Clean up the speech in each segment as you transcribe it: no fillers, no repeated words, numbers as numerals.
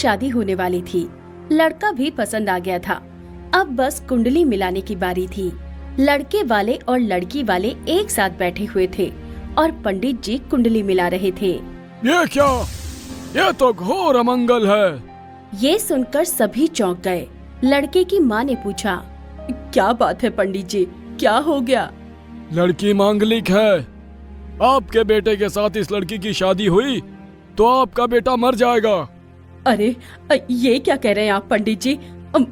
शादी होने वाली थी। लड़का भी पसंद आ गया था। अब बस कुंडली मिलाने की बारी थी। लड़के वाले और लड़की वाले एक साथ बैठे हुए थे और पंडित जी कुंडली मिला रहे थे। ये क्या? ये तो घोर अमंगल है। ये सुनकर सभी चौंक गए। लड़के की माँ ने पूछा, क्या बात है पंडित जी, क्या हो गया? लड़की मांगलिक है। आपके बेटे के साथ इस लड़की की शादी हुई तो आपका बेटा मर जाएगा। अरे ये क्या कह रहे हैं आप पंडित जी?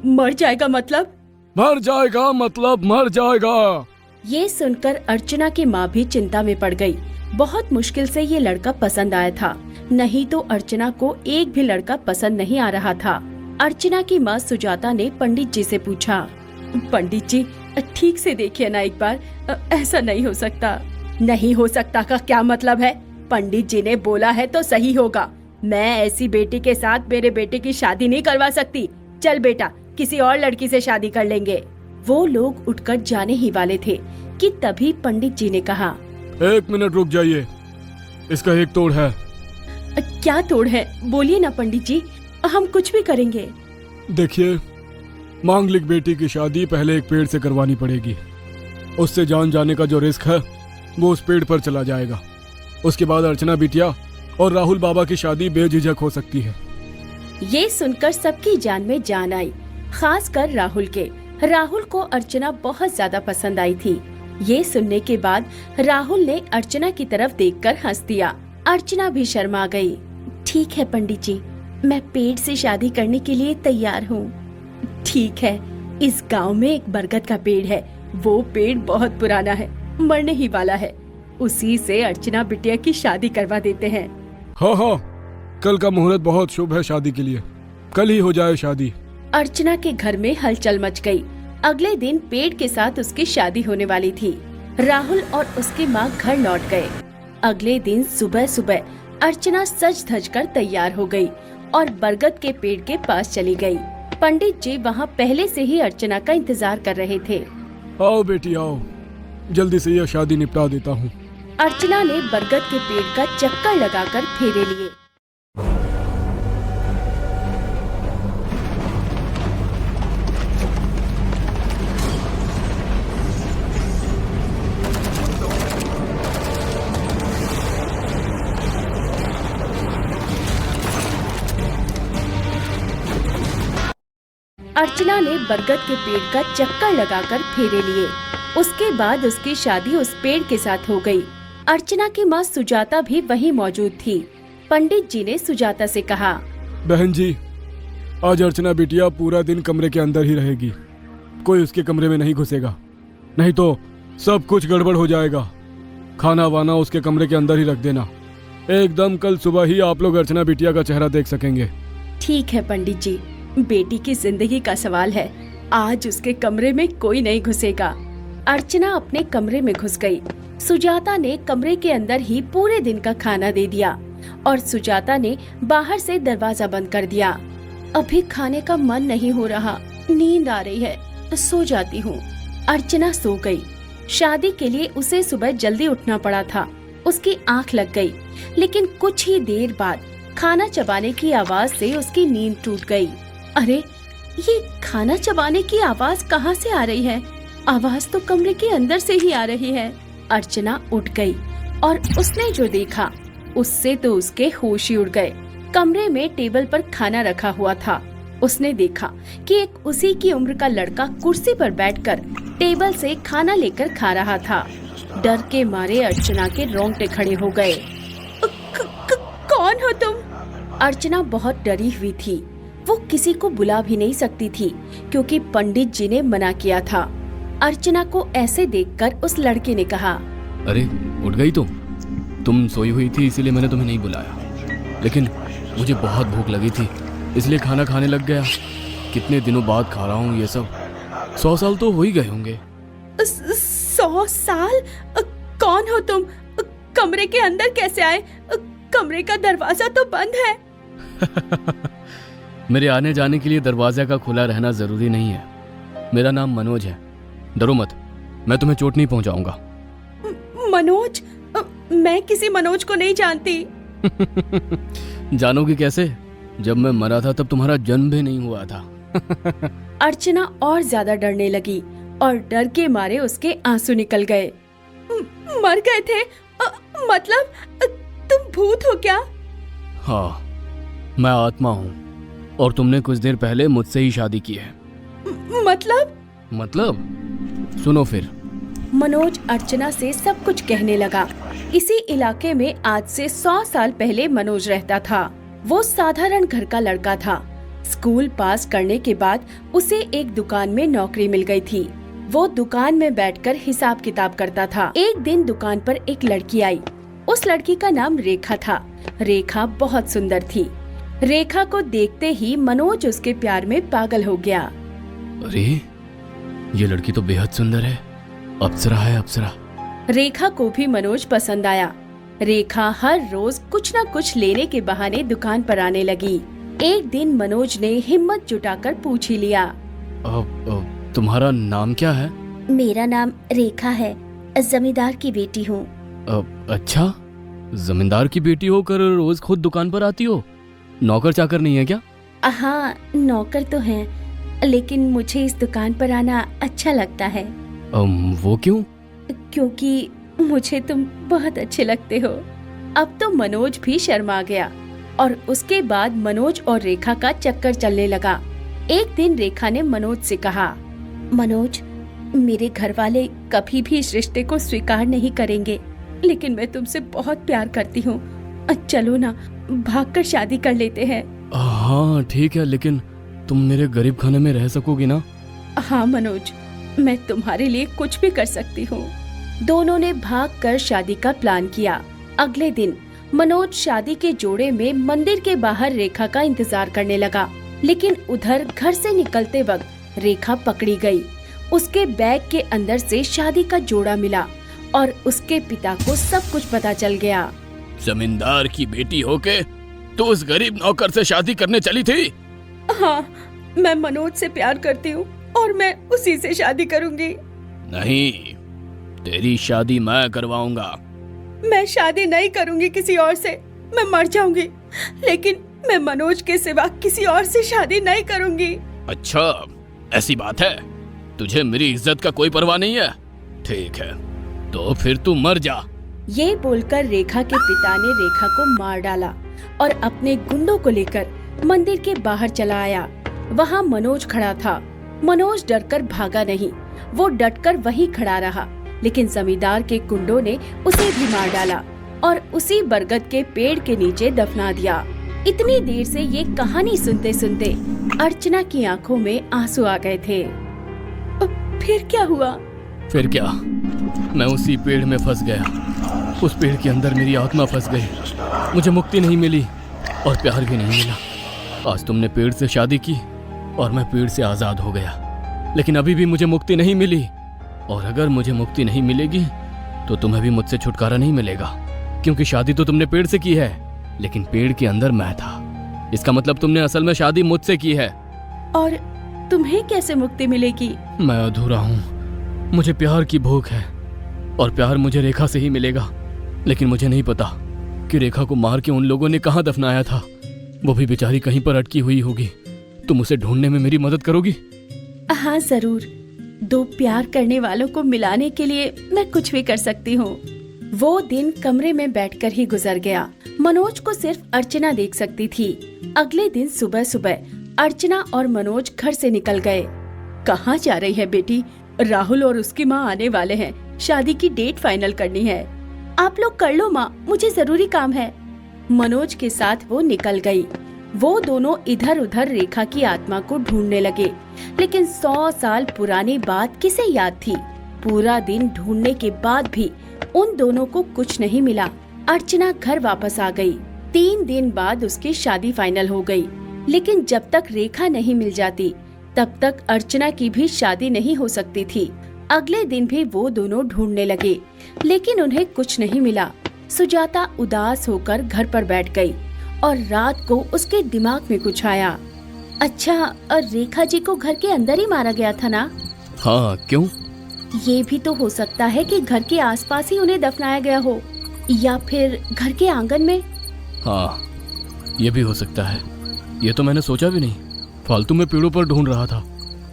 मर जाएगा मतलब? मर जाएगा मतलब मर जाएगा। ये सुनकर अर्चना की माँ भी चिंता में पड़ गई। बहुत मुश्किल से ये लड़का पसंद आया था, नहीं तो अर्चना को एक भी लड़का पसंद नहीं आ रहा था। अर्चना की माँ सुजाता ने पंडित जी से पूछा, पंडित जी ठीक से देखिए ना एक बार, ऐसा नहीं हो सकता। नहीं हो सकता का क्या मतलब है? पंडित जी ने बोला है तो सही होगा। मैं ऐसी बेटी के साथ मेरे बेटे की शादी नहीं करवा सकती। चल बेटा, किसी और लड़की से शादी कर लेंगे। वो लोग उठकर जाने ही वाले थे कि तभी पंडित जी ने कहा, 1 मिनट रुक जाइए, इसका एक तोड़ है। क्या तोड़ है? बोलिए ना पंडित जी, हम कुछ भी करेंगे। देखिए, मांगलिक बेटी की शादी पहले एक पेड़ से करवानी पड़ेगी। उससे जान जाने का जो रिस्क है वो उस पेड़ पर चला जाएगा। उसके बाद अर्चना बिटिया और राहुल बाबा की शादी बेझिझक हो सकती है। ये सुनकर सबकी जान में जान आई, खास कर राहुल के। राहुल को अर्चना बहुत ज्यादा पसंद आई थी। ये सुनने के बाद राहुल ने अर्चना की तरफ देखकर हंस दिया। अर्चना भी शर्मा गई। ठीक है पंडित जी, मैं पेड़ से शादी करने के लिए तैयार हूँ। ठीक है, इस गांव में एक बरगद का पेड़ है। वो पेड़ बहुत पुराना है, मरने ही वाला है। उसी से अर्चना बिटिया की शादी करवा देते हैं। हाँ हाँ, कल का मुहूर्त बहुत शुभ है शादी के लिए। कल ही हो जाए शादी। अर्चना के घर में हलचल मच गई। अगले दिन पेड़ के साथ उसकी शादी होने वाली थी। राहुल और उसकी माँ घर लौट गए। अगले दिन सुबह सुबह अर्चना सज धज कर तैयार हो गई और बरगद के पेड़ के पास चली गई। पंडित जी वहाँ पहले से ही अर्चना का इंतजार कर रहे थे। आओ बेटी आओ, जल्दी से यह शादी निपटा देता हूँ। अर्चना ने बरगद के पेड़ का चक्कर लगाकर फेरे लिए। अर्चना ने बरगद के पेड़ का चक्कर लगाकर फेरे लिए। उसके बाद उसकी शादी उस पेड़ के साथ हो गई। अर्चना की माँ सुजाता भी वहीं मौजूद थी। पंडित जी ने सुजाता से कहा, बहन जी, आज अर्चना बिटिया पूरा दिन कमरे के अंदर ही रहेगी। कोई उसके कमरे में नहीं घुसेगा, नहीं तो सब कुछ गड़बड़ हो जाएगा। खाना वाना उसके कमरे के अंदर ही रख देना। एकदम कल सुबह ही आप लोग अर्चना बिटिया का चेहरा देख सकेंगे। ठीक है पंडित जी, बेटी की जिंदगी का सवाल है, आज उसके कमरे में कोई नहीं घुसेगा। अर्चना अपने कमरे में घुस गई। सुजाता ने कमरे के अंदर ही पूरे दिन का खाना दे दिया और सुजाता ने बाहर से दरवाजा बंद कर दिया। अभी खाने का मन नहीं हो रहा, नींद आ रही है, सो जाती हूँ। अर्चना सो गई। शादी के लिए उसे सुबह जल्दी उठना पड़ा था। उसकी आंख लग गई, लेकिन कुछ ही देर बाद खाना चबाने की आवाज से उसकी नींद टूट गई। अरे, ये खाना चबाने की आवाज कहाँ से आ रही है? आवाज तो कमरे के अंदर से ही आ रही है। अर्चना उठ गई और उसने जो देखा उससे तो उसके होश ही उड़ गए। कमरे में टेबल पर खाना रखा हुआ था। उसने देखा कि एक उसी की उम्र का लड़का कुर्सी पर बैठकर टेबल से खाना लेकर खा रहा था। डर के मारे अर्चना के रोंगटे खड़े हो गए। कौन हो तुम? अर्चना बहुत डरी हुई थी। वो किसी को बुला भी नहीं सकती थी क्योंकि पंडित जी ने मना किया था। अर्चना को ऐसे देखकर उस लड़के ने कहा, अरे उठ गई तुम सोई हुई थी इसीलिए मैंने तुम्हें नहीं बुलाया, लेकिन मुझे बहुत भूख लगी थी इसलिए खाना खाने लग गया। कितने दिनों बाद खा रहा हूँ ये सब। 100 साल तो हो ही गए होंगे। 100 साल? कौन हो तुम? कमरे के अंदर कैसे आए? कमरे का दरवाजा तो बंद है। मेरे आने जाने के लिए दरवाजा का खुला रहना जरूरी नहीं है। मेरा नाम मनोज है, डरो मत, मैं तुम्हें चोट नहीं पहुंचाऊंगा। मनोज? मैं किसी मनोज को नहीं जानती। जानोगी कैसे? जब मैं मरा था तब तुम्हारा जन्म भी नहीं हुआ था। अर्चना और ज्यादा डरने लगी और डर के मारे उसके आंसू निकल गए। मर गए थे? मतलब तुम भूत हो क्या? हाँ, मैं आत्मा हूँ और तुमने कुछ देर पहले मुझसे ही शादी की है। मतलब सुनो फिर। मनोज अर्चना से सब कुछ कहने लगा। इसी इलाके में आज से 100 साल पहले मनोज रहता था। वो साधारण घर का लड़का था। स्कूल पास करने के बाद उसे एक दुकान में नौकरी मिल गई थी। वो दुकान में बैठकर हिसाब किताब करता था। एक दिन दुकान पर एक लड़की आई। उस लड़की का नाम रेखा था। रेखा बहुत सुंदर थी। रेखा को देखते ही मनोज उसके प्यार में पागल हो गया। अरे, ये लड़की तो बेहद सुंदर है। अप्सरा है, अप्सरा। रेखा को भी मनोज पसंद आया। रेखा हर रोज कुछ न कुछ लेने के बहाने दुकान पर आने लगी। एक दिन मनोज ने हिम्मत जुटाकर पूछ ही लिया। तुम्हारा नाम क्या है? मेरा नाम रेखा है, जमींदार की बेटी हूँ। अच्छा, जमींदार की बेटी होकर रोज खुद दुकान पर आती हो? नौकर चाकर नहीं है क्या? हाँ, नौकर तो हैं, लेकिन मुझे इस दुकान पर आना अच्छा लगता है। वो क्यों? क्योंकि मुझे तुम बहुत अच्छे लगते हो। अब तो मनोज भी शर्मा गया और उसके बाद मनोज और रेखा का चक्कर चलने लगा। एक दिन रेखा ने मनोज से कहा, मनोज, मेरे घर वाले कभी भी इस रिश्ते को स्वीकार नहीं करेंगे, लेकिन मैं तुमसे बहुत प्यार करती हूँ। चलो ना, भागकर शादी कर लेते हैं। हाँ ठीक है, लेकिन तुम मेरे गरीब खाने में रह सकोगी ना? हाँ मनोज, मैं तुम्हारे लिए कुछ भी कर सकती हूँ। दोनों ने भागकर शादी का प्लान किया। अगले दिन मनोज शादी के जोड़े में मंदिर के बाहर रेखा का इंतजार करने लगा, लेकिन उधर घर से निकलते वक्त रेखा पकड़ी गई। उसके बैग के अंदर से शादी का जोड़ा मिला और उसके पिता को सब कुछ पता चल गया। जमींदार की बेटी होके तो उस गरीब नौकर से शादी करने चली थी? हाँ, मैं मनोज से प्यार करती हूँ और मैं उसी से शादी करूँगी। नहीं, तेरी शादी मैं करवाऊंगा। मैं शादी नहीं करूँगी किसी और से, मैं मर जाऊंगी, लेकिन मैं मनोज के सिवा किसी और से शादी नहीं करूँगी। अच्छा, ऐसी बात है? तुझे मेरी इज्जत का कोई परवाह नहीं है? ठीक है, तो फिर तू मर जा। ये बोलकर रेखा के पिता ने रेखा को मार डाला और अपने गुंडों को लेकर मंदिर के बाहर चला आया। वहाँ मनोज खड़ा था। मनोज डरकर भागा नहीं, वो डटकर वहीं खड़ा रहा, लेकिन जमींदार के गुंडों ने उसे भी मार डाला और उसी बरगद के पेड़ के नीचे दफना दिया। इतनी देर से ये कहानी सुनते सुनते अर्चना की आंखों में आंसू आ गए थे। फिर क्या हुआ? फिर क्या, मैं उसी पेड़ में फंस गया। उस पेड़ के अंदर मेरी आत्मा फंस गई। मुझे मुक्ति नहीं मिली और प्यार भी नहीं मिला। आज तुमने पेड़ से शादी की और मैं पेड़ से आजाद हो गया, लेकिन अभी भी मुझे मुक्ति नहीं मिली। और अगर मुझे मुक्ति नहीं मिलेगी तो तुम्हें भी मुझसे छुटकारा नहीं मिलेगा, क्योंकि शादी तो तुमने पेड़ से की है, लेकिन पेड़ के अंदर मैं था। इसका मतलब तुमने असल में शादी मुझसे की है। और तुम्हें कैसे मुक्ति मिलेगी? मैं अधूरा हूँ, मुझे प्यार की भूख है और प्यार मुझे रेखा से ही मिलेगा, लेकिन मुझे नहीं पता कि रेखा को मार के उन लोगों ने कहाँ दफनाया था। वो भी बेचारी कहीं पर अटकी हुई होगी। तुम उसे ढूंढने में मेरी मदद करोगी? हाँ जरूर, दो प्यार करने वालों को मिलाने के लिए मैं कुछ भी कर सकती हूँ। वो दिन कमरे में बैठकर ही गुजर गया। मनोज को सिर्फ अर्चना देख सकती थी। अगले दिन सुबह सुबह अर्चना और मनोज घर से निकल गए। कहाँ जा रही है बेटी? राहुल और उसकी माँ आने वाले हैं, शादी की डेट फाइनल करनी है। आप लोग कर लो माँ, मुझे जरूरी काम है। मनोज के साथ वो निकल गई। वो दोनों इधर उधर रेखा की आत्मा को ढूंढने लगे, लेकिन 100 साल पुरानी बात किसे याद थी? पूरा दिन ढूंढने के बाद भी उन दोनों को कुछ नहीं मिला। अर्चना घर वापस आ गई। 3 दिन बाद उसकी शादी फाइनल हो गई, लेकिन जब तक रेखा नहीं मिल जाती तब तक अर्चना की भी शादी नहीं हो सकती थी। अगले दिन भी वो दोनों ढूंढने लगे, लेकिन उन्हें कुछ नहीं मिला। सुजाता उदास होकर घर पर बैठ गई और रात को उसके दिमाग में कुछ आया। अच्छा, और रेखा जी को घर के अंदर ही मारा गया था ना? हाँ, क्यों? ये भी तो हो सकता है कि घर के आसपास ही उन्हें दफनाया गया हो, या फिर घर के आंगन में। हाँ, ये भी हो सकता है। ये तो मैंने सोचा भी नहीं, फालतू में पेड़ों पर ढूंढ रहा था।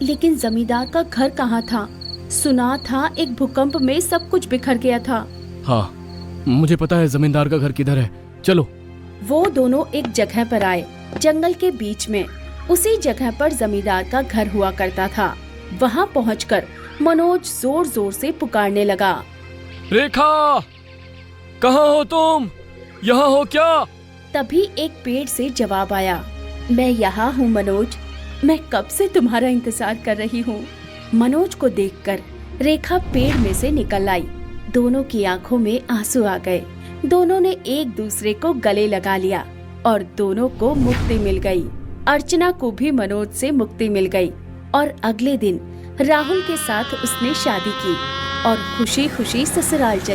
लेकिन जमींदार का घर कहाँ था? सुना था एक भूकंप में सब कुछ बिखर गया था। हाँ, मुझे पता है जमींदार का घर किधर है, चलो। वो दोनों एक जगह पर आए, जंगल के बीच में। उसी जगह पर जमींदार का घर हुआ करता था। वहाँ पहुंचकर मनोज जोर जोर से पुकारने लगा। रेखा, कहाँ हो तुम? यहाँ हो क्या? तभी एक पेड़ से जवाब आया, मैं यहाँ हूँ मनोज, मैं कब से तुम्हारा इंतजार कर रही हूँ। मनोज को देखकर रेखा पेड़ में से निकल आई। दोनों की आंखों में आंसू आ गए। दोनों ने एक दूसरे को गले लगा लिया और दोनों को मुक्ति मिल गई। अर्चना को भी मनोज से मुक्ति मिल गई और अगले दिन राहुल के साथ उसने शादी की और खुशी खुशी ससुराल चली।